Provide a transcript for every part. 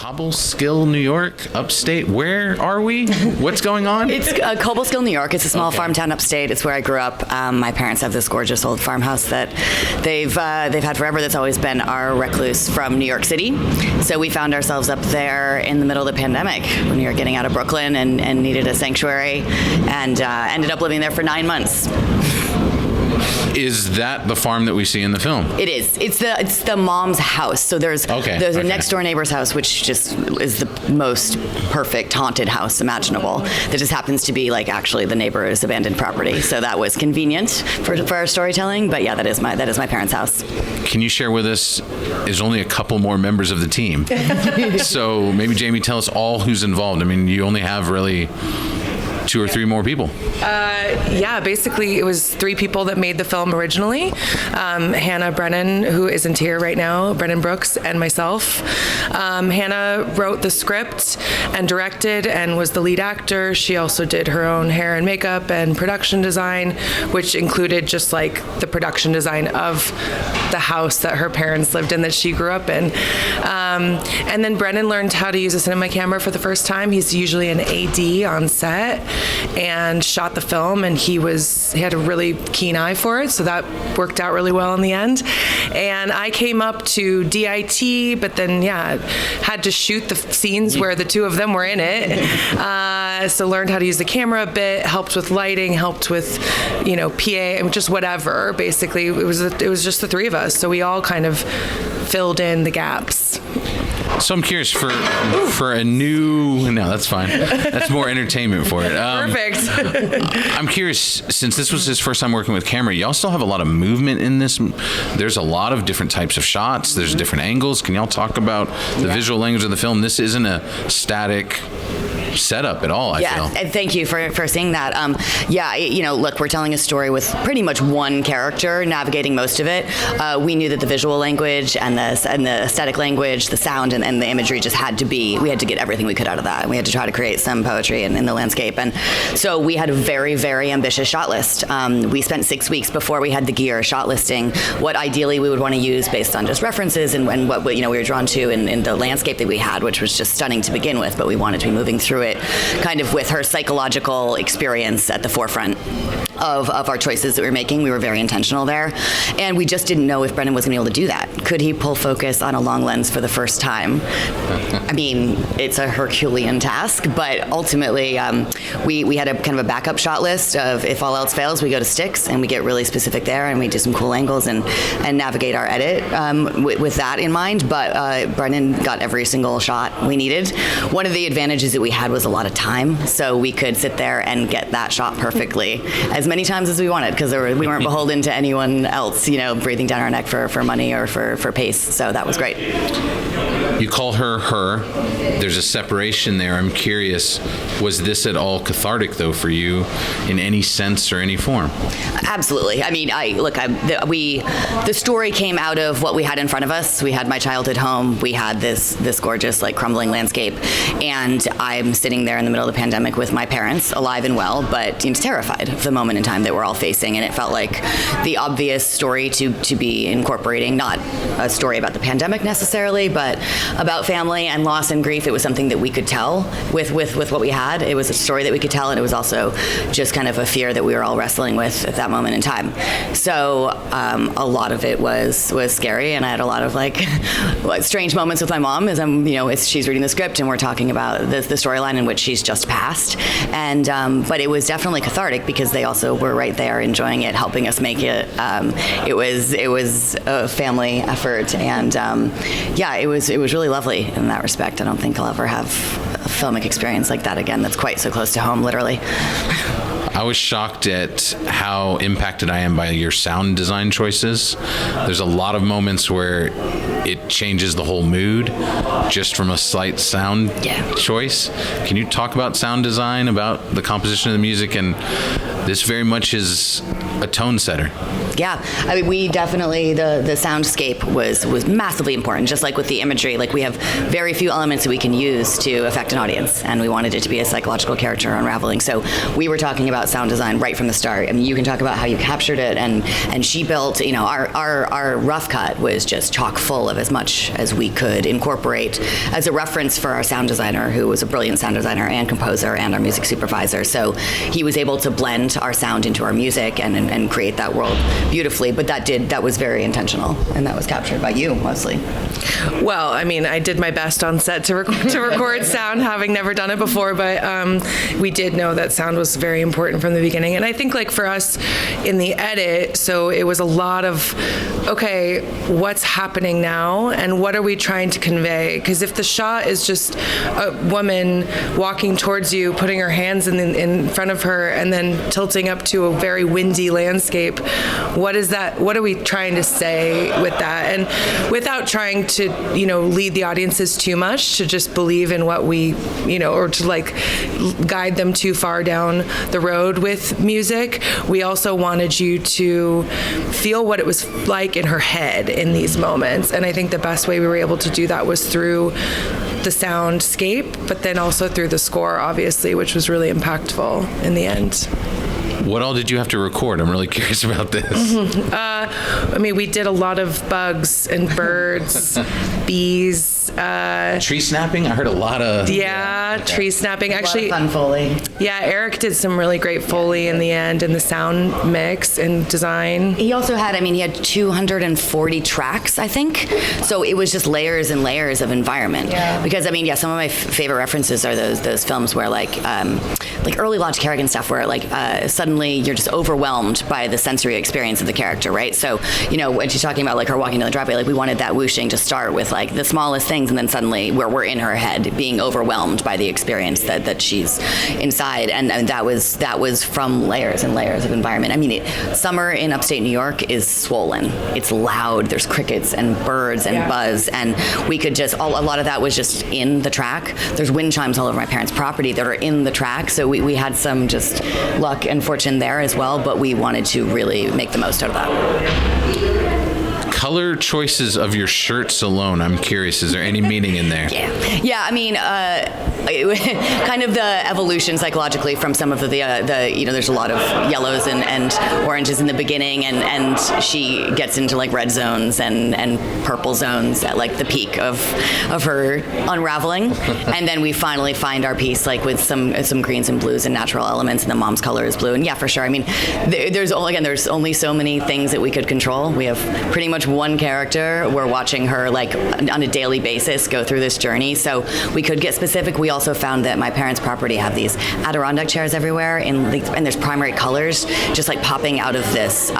Cobleskill, New York, upstate. Where are we? What's going on? It's Cobleskill, New York. It's a small farm town upstate. It's where I grew up. My parents have this gorgeous old farmhouse that they've had forever. That's always been our recluse from New York City. So we found ourselves up there in the middle of the pandemic when we were getting out of Brooklyn and needed a sanctuary, and ended up living there for 9 months. Is that the farm that we see in the film? It is. It's the mom's house. So there's a next door neighbor's house, which just is the most perfect haunted house imaginable. That just happens to be like actually the neighbor's abandoned property. So that was convenient for our storytelling. But yeah, that is my parents' house. Can you share with us? There's only a couple more members of the team, so maybe Jamie, tell us all who's involved. I mean, you only have really 2 or 3 more people. Yeah, basically it was 3 people that made the film originally. Hannah Brennan, who isn't here right now, Brennan Brooks, and myself. Hannah wrote the script and directed and was the lead actor. She also did her own hair and makeup and production design, which included just like the production design of the house that her parents lived in that she grew up in. And then Brennan learned how to use a cinema camera for the first time. He's usually an AD on set, and shot the film, and he had a really keen eye for it, so that worked out really well in the end. And I came up to DIT, but then had to shoot the scenes where the 2 of them were in it. So learned how to use the camera a bit, helped with lighting, helped with PA, just whatever. Basically, it was just the 3 of us, so we all kind of filled in the gaps. So I'm curious for a new. No, that's fine. That's more entertainment for it. Perfect. I'm curious, since this was his first time working with camera, y'all still have a lot of movement in this. There's a lot of different types of shots. There's different angles. Can y'all talk about the visual language of the film? This isn't a static setup at all, I feel. And thank you for seeing that. Look, we're telling a story with pretty much one character navigating most of it. We knew that the visual language and the aesthetic language, the sound and the imagery just had to be, we had to get everything we could out of that. We had to try to create some poetry in the landscape. And so we had a very, very ambitious shot list. We spent 6 weeks before we had the gear shot listing what ideally we would want to use based on just references and what we were drawn to in the landscape that we had, which was just stunning to begin with, but we wanted to be moving through it kind of with her psychological experience at the forefront of our choices that we were making. We were very intentional there, and we just didn't know if Brendan was going to be able to do that. Could he pull focus on a long lens for the first time? I mean, it's a Herculean task, but ultimately we had a kind of a backup shot list of if all else fails, we go to sticks and we get really specific there and we do some cool angles and navigate our edit with that in mind. But Brendan got every single shot we needed. One of the advantages that we had was a lot of time, so we could sit there and get that shot perfectly as many times as we wanted, because we weren't beholden to anyone else, breathing down our neck for money or for pace. So that was great. You call her. There's a separation there. I'm curious, was this at all cathartic, though, for you in any sense or any form? Absolutely. I mean, the story came out of what we had in front of us. We had my childhood home. We had this gorgeous, crumbling landscape. And I'm sitting there in the middle of the pandemic with my parents, alive and well, but terrified of the moment in time that we're all facing. And it felt like the obvious story to be incorporating, not a story about the pandemic necessarily, but about family and loss and grief. It was something that we could tell with what we had. It was a story that we could tell, and it was also just kind of a fear that we were all wrestling with at that moment in time. So a lot of it was scary, and I had a lot of strange moments with my mom as she's reading the script and we're talking about the storyline in which she's just passed. And but it was definitely cathartic because they also were right there enjoying it, helping us make it. It was a family effort, and it was really lovely in that respect. I don't think I'll ever have a filmic experience like that again that's quite so close to home, literally. I was shocked at how impacted I am by your sound design choices. There's a lot of moments where it changes the whole mood just from a slight sound choice. Can you talk about sound design, about the composition of the music, and this very much is a tone setter. Yeah, I mean, we definitely, the soundscape was massively important. Just like with the imagery, like we have very few elements that we can use to affect an audience, and we wanted it to be a psychological character unraveling. So we were talking about sound design right from the start. I mean, you can talk about how you captured it, and she built, you know, our rough cut was just chock full of as much as we could incorporate as a reference for our sound designer, who was a brilliant sound designer and composer and our music supervisor. So he was able to blend our sound into our music and create that world beautifully. But that was very intentional, and that was captured by you mostly. Well, I mean, I did my best on set to record sound, having never done it before, but we did know that sound was very important from the beginning. And I think, like, for us in the edit, so it was a lot of, okay, what's happening now and what are we trying to convey? Because if the shot is just a woman walking towards you, putting her hands in front of her and then tilting up to a very windy landscape, what is that? What are we trying to say with that? And without trying to, you know, lead the audiences too much, to just believe in what we, you know, or to like guide them too far down the road with music, we also wanted you to feel what it was like in her head in these moments. And I think the best way we were able to do that was through the soundscape, but then also through the score, obviously, which was really impactful in the end. What all did you have to record? I'm really curious about this. I mean, we did a lot of bugs and birds, bees. Tree snapping? I heard a lot of... Yeah, tree snapping. Actually, fun Foley. Yeah, Eric did some really great Foley in the end, and the sound mix and design. He also had, I mean, he had 240 tracks, I think. So it was just layers and layers of environment. Yeah. Because, I mean, yeah, some of my favorite references are those films where, like early Lodge Kerrigan stuff, where, like, suddenly you're just overwhelmed by the sensory experience of the character, right? So, you know, when she's talking about, like, her walking down the driveway, like, we wanted that whooshing to start with, like, the smallest things, and then suddenly where we're in her head being overwhelmed by the experience that she's inside. And that was from layers and layers of environment. I mean, summer in upstate New York is swollen. It's loud. There's crickets and birds and buzz, and we could just, a lot of that was just in the track. There's wind chimes all over my parents' property that are in the track, so we had some just luck and fortune there as well, but we wanted to really make the most out of that. Color choices of your shirts alone, I'm curious, is there any meaning in there? Yeah, I mean, kind of the evolution psychologically from some of the you know, there's a lot of yellows and oranges in the beginning, and she gets into like red zones and purple zones at like the peak of her unraveling, and then we finally find our piece like with some greens and blues and natural elements, and the mom's color is blue. And yeah, for sure. I mean, there's only so many things that we could control. We have pretty much one character. We're watching her like on a daily basis go through this journey, so we could get specific. We also found that my parents' property have these Adirondack chairs everywhere, and there's primary colors just like popping out of this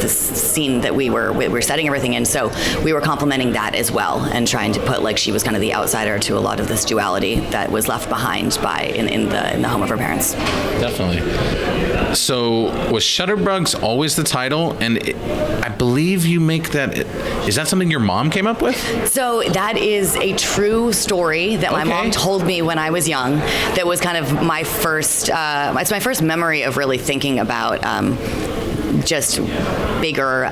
scene that we were setting everything in. So we were complementing that as well, and trying to put like she was kind of the outsider to a lot of this duality that was left behind in the home of her parents. Definitely. So was Shudderbugs always the title? And I believe you make that. Is that something your mom came up with? So that is a true story that my mom told me when I was young. That was kind of my first. It's my first memory of really thinking about. Just bigger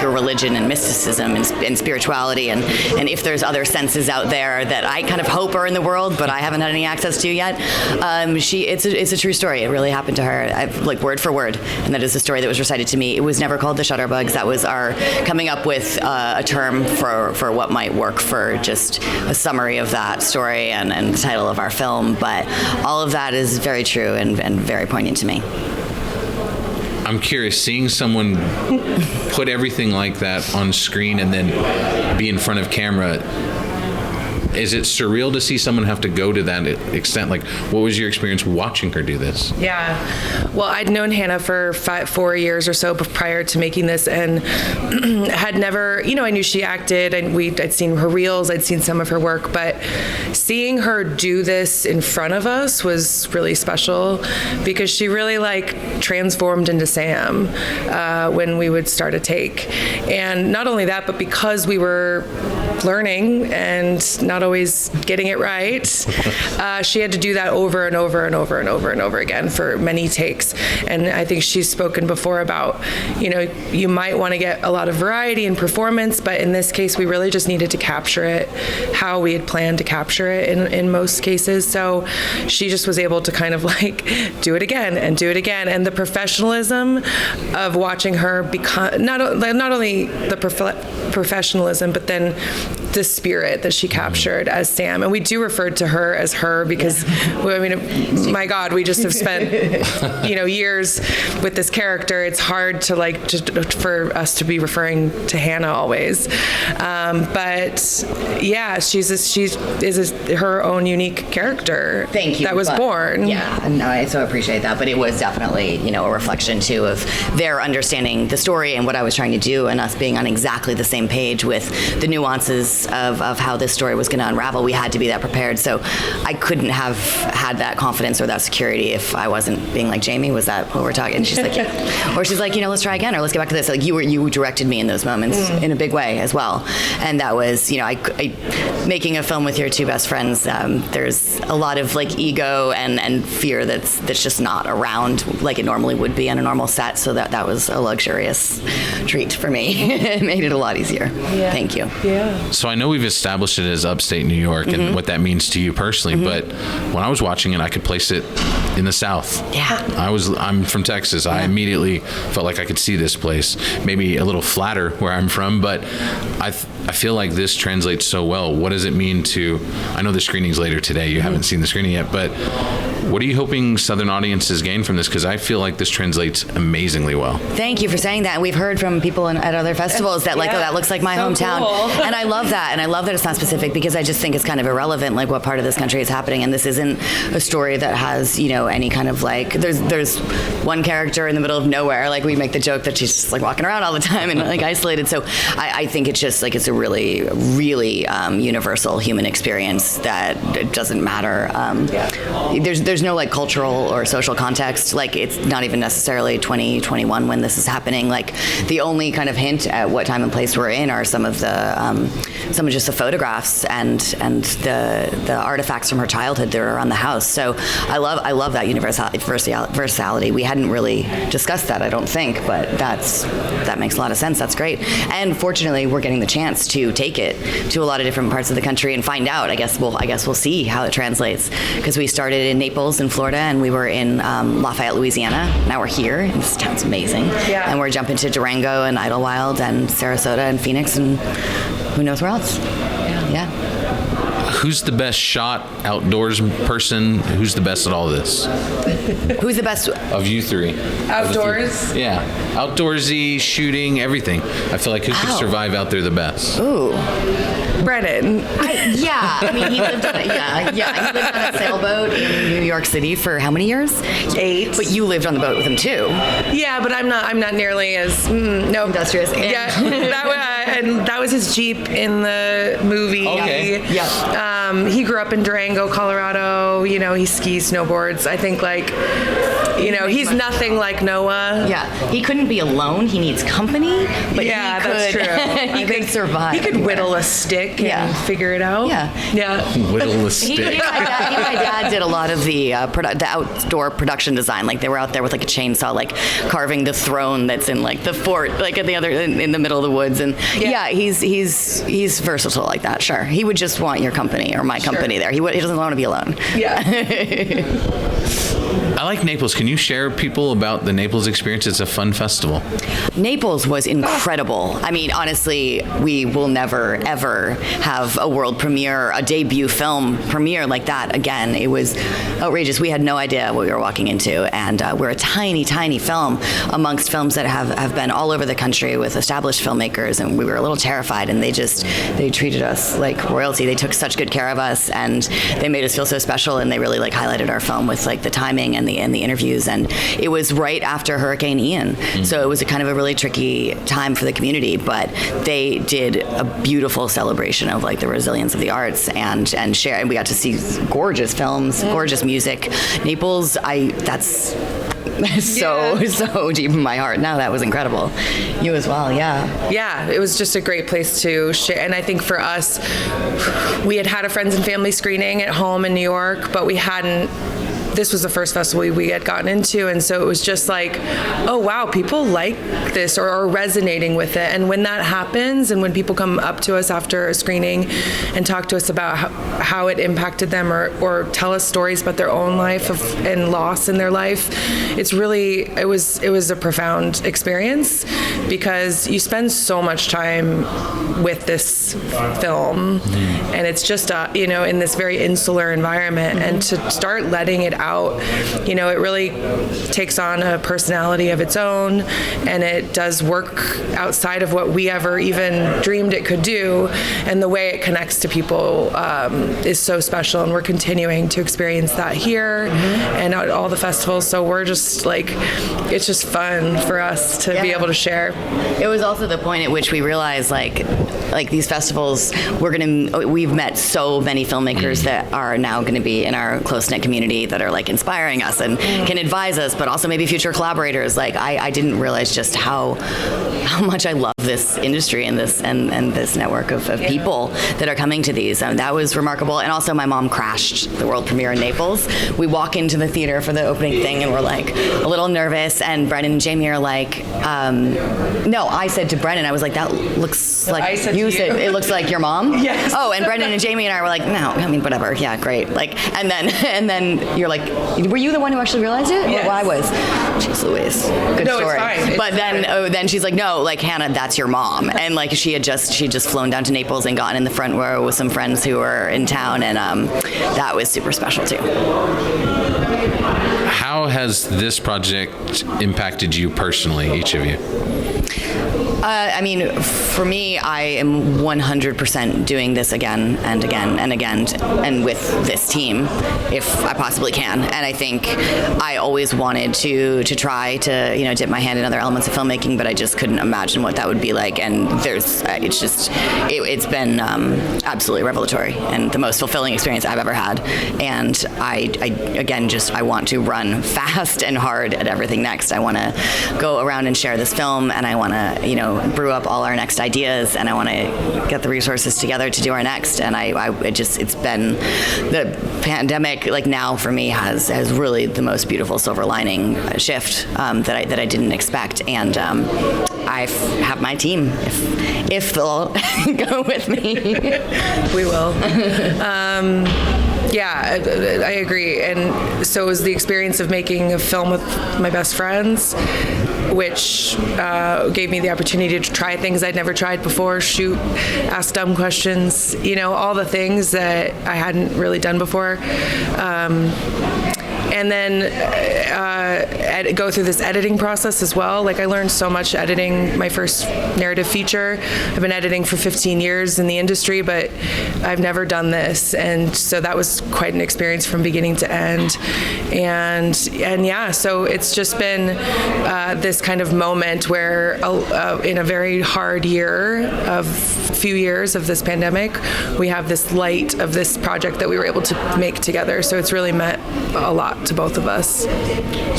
religion and mysticism and spirituality, and if there's other senses out there that I kind of hope are in the world, but I haven't had any access to yet. It's a true story. It really happened to her, like word for word, and that is the story that was recited to me. It was never called the Shudderbugs. That was our coming up with a term for what might work for just a summary of that story and the title of our film. But all of that is very true and very poignant to me. I'm curious, seeing someone put everything like that on screen and then be in front of camera, is it surreal to see someone have to go to that extent? Like, what was your experience watching her do this? Yeah. Well, I'd known Hannah for 4 years or so prior to making this, and had never, I knew she acted, and I'd seen her reels, I'd seen some of her work, but seeing her do this in front of us was really special, because she really transformed into Sam when we would start a take. And not only that, but because we were learning and not not always getting it right. She had to do that over and over and over and over and over again for many takes. And I think she's spoken before about, you might want to get a lot of variety in performance, but in this case, we really just needed to capture it how we had planned to capture it in most cases. So she just was able to kind of like do it again and do it again. And the professionalism of watching her become, not only the professionalism, but then the spirit that she captured as Sam. And we do refer to her as her because, my God, we just have spent, years with this character. It's hard to for us to be referring to Hannah always. But yeah, she is her own unique character. Thank you. That was born. Yeah, no, I so appreciate that. But it was definitely, a reflection too of their understanding the story and what I was trying to do, and us being on exactly the same page with the nuances of how this story was going to unravel. We had to be that prepared. So I couldn't have had that confidence or that security if I wasn't being like, Jamie, was that what we're talking? And she's like, yeah. Or she's like, let's try again, or let's get back to this. Like you directed me in those moments in a big way as well. And that was, making a film with your two best friends, there's a lot of like ego and fear that's just not around like it normally would be on a normal set. So that was a luxurious treat for me. It made it a lot easier. Yeah. Thank you. Yeah. So I know we've established it as upstate New York and what that means to you personally, but when I was watching it, I could place it in the South. Yeah. I'm from Texas. I immediately felt like I could see this place. Maybe a little flatter where I'm from, but I feel like this translates so well. What does it mean to, I know the screening's later today, you haven't seen the screening yet, but what are you hoping Southern audiences gain from this? Because I feel like this translates amazingly well. Thank you for saying that. And we've heard from people at other festivals that that looks like my hometown. Cool. And I love that. And I love that it's not specific because I just think it's kind of irrelevant, like what part of this country is happening. And this isn't a story that has, any kind of like, there's one character in the middle of nowhere. Like we make the joke that she's just like walking around all the time and like isolated. So I think it's just like, it's a really, really universal human experience that it doesn't matter. There's no like cultural or social context. Like it's not even necessarily 2021 when this is happening. Like the only kind of hint at what time and place we're in are some of just the photographs and the artifacts from her childhood that are around the house. So I love that versatility. We hadn't really discussed that, I don't think, but that makes a lot of sense. That's great. And fortunately, we're getting the chance to take it to a lot of different parts of the country and find out. I guess we'll see how it translates, because we started in Naples in Florida and we were in Lafayette, Louisiana. Now we're here, and this town's amazing. Yeah. And we're jumping to Durango and Idlewild and Sarasota and Phoenix and who knows where else. Yeah. Who's the best shot outdoors person? Who's the best at all this? Who's the best? Of you three. Outdoors? Yeah. Outdoorsy, shooting, everything. I feel like who could survive out there the best? Ooh. Brennan. I mean, he lived on a sailboat in New York City for how many years? 8. But you lived on the boat with him too. Yeah, but I'm not nearly as industrious. Yeah, that was his Jeep in the movie. Okay. Yeah. He grew up in Durango, Colorado. He skis, snowboards. I think he's nothing like Noah. Yeah, he couldn't be alone. He needs company. But that's true. He could survive. He could whittle a stick and figure it out. Yeah. Whittle a stick. He and my dad did a lot of the outdoor production design. Like they were out there with like a chainsaw, like carving the throne that's in like the fort, like at the other in the middle of the woods. And he's versatile like that. Sure, he would just want your company or my company there. He doesn't want to be alone. Yeah. I like Naples. Can you share people about the Naples experience? It's a fun festival. Naples was incredible. I mean, honestly, we will never, ever have a world premiere, a debut film premiere like that again. It was outrageous. We had no idea what we were walking into. And we're a tiny, tiny film amongst films that have been all over the country with established filmmakers. And we were a little terrified. And they treated us like royalty. They took such good care of us. And they made us feel so special. And they really like highlighted our film with like the timing and the interviews. And it was right after Hurricane Ian. Mm-hmm. So it was a kind of a really tricky time for the community, but they did a beautiful celebration of like the resilience of the arts and we got to see gorgeous films, gorgeous music. Naples, so deep in my heart. No, that was incredible. You as well, yeah. Yeah, it was just a great place to share. And I think for us, we had a friends and family screening at home in New York, but we hadn't. This was the first festival we had gotten into, and so it was just like, oh wow, people like this or are resonating with it. And when that happens, and when people come up to us after a screening and talk to us about how it impacted them, or tell us stories about their own life and loss in their life, it was a profound experience, because you spend so much time with this film, and it's just in this very insular environment, and to start letting it out, it really takes on a personality of its own, and it does work outside of what we ever even dreamed it could do, and the way it connects to people is so special, and we're continuing to experience that here and at all the festivals. So we're just like, it's just fun for us to be able to share. It was also the point at which we realized like these festivals, we've met so many filmmakers that are now going to be in our close-knit community that are like inspiring us and can advise us, but also maybe future collaborators. Like I didn't realize just how much I love this industry and this network of people that are coming to these. That was remarkable. And also my mom crashed the world premiere in Naples. We walk into the theater for the opening thing and we're like a little nervous, and Brennan and Jamie are like, no, I said to Brennan, I was like, that looks like you said, it looks like your mom. Yes. Oh, and Brendan and Jamie and I were like, no, I mean, whatever. Yeah, great. Like, and then you're like, were you the one who actually realized it? Yes. Well, I was. Jeez Louise. Good story. It's fine. But then she's like, no, like, Hannah, that's your mom. And like she just flown down to Naples and gotten in the front row with some friends who were in town, and that was super special too. How has this project impacted you personally, each of you? I mean, for me, I am 100% doing this again and again and again, and with this team, if I possibly can. And I think I always wanted to try to dip my hand in other elements of filmmaking, but I just couldn't imagine what that would be like. And it's been absolutely revelatory and the most fulfilling experience I've ever had. And I want to run fast and hard at everything next. I want to go around and share this film, and I want to brew up all our next ideas, and I want to get the resources together to do our next. And it's been, the pandemic, like now for me, has really the most beautiful silver lining shift that I didn't expect. And I have my team if they'll go with me. We will. Yeah, I agree. And so it was the experience of making a film with my best friends, which gave me the opportunity to try things I'd never tried before, shoot, ask dumb questions, all the things that I hadn't really done before. And then go through this editing process as well. Like, I learned so much editing my first narrative feature. I've been editing for 15 years in the industry, but I've never done this. And so that was quite an experience from beginning to end. And yeah, so it's just been this kind of moment where in a very hard few years of this pandemic, we have this light of this project that we were able to make together. So it's really meant a lot to both of us.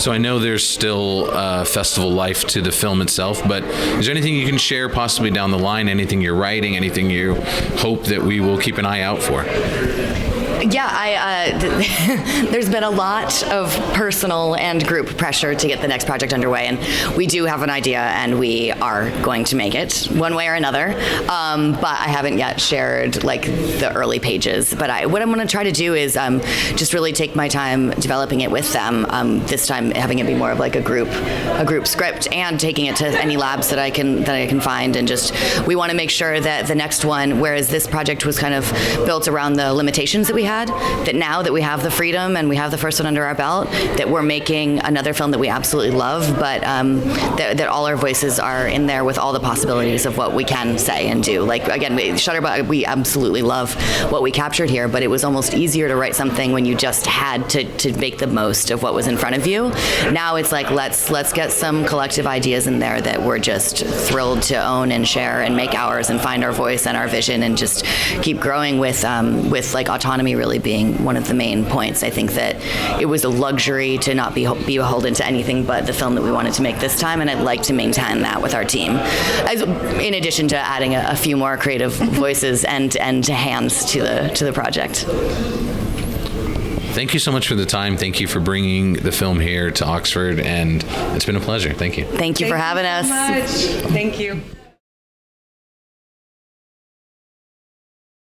So I know there's still festival life to the film itself, but is there anything you can share possibly down the line, anything you're writing, anything you hope that we will keep an eye out for? Yeah, there's been a lot of personal and group pressure to get the next project underway, and we do have an idea, and we are going to make it one way or another. But I haven't yet shared like the early pages. But what I'm going to try to do is just really take my time developing it with them. This time, having it be more of like a group script, and taking it to any labs that I can find, and just we want to make sure that the next one, whereas this project was kind of built around the limitations that we had, that now that we have the freedom and we have the first one under our belt, that we're making another film that we absolutely love, but that all our voices are in there with all the possibilities of what we can say and do. Like, again, Shudderbugs, we absolutely love what we captured here, but it was almost easier to write something when you just had to make the most of what was in front of you. Now it's like, let's get some collective ideas in there that we're just thrilled to own and share and make ours and find our voice and our vision and just keep growing with like autonomy, really really being one of the main points. I think that it was a luxury to not be beholden to anything but the film that we wanted to make this time, and I'd like to maintain that with our team, in addition to adding a few more creative voices and hands to the project. Thank you so much for the time. Thank you for bringing the film here to Oxford, and it's been a pleasure. Thank you. Thank you for having us. Thank you so much. Thank you.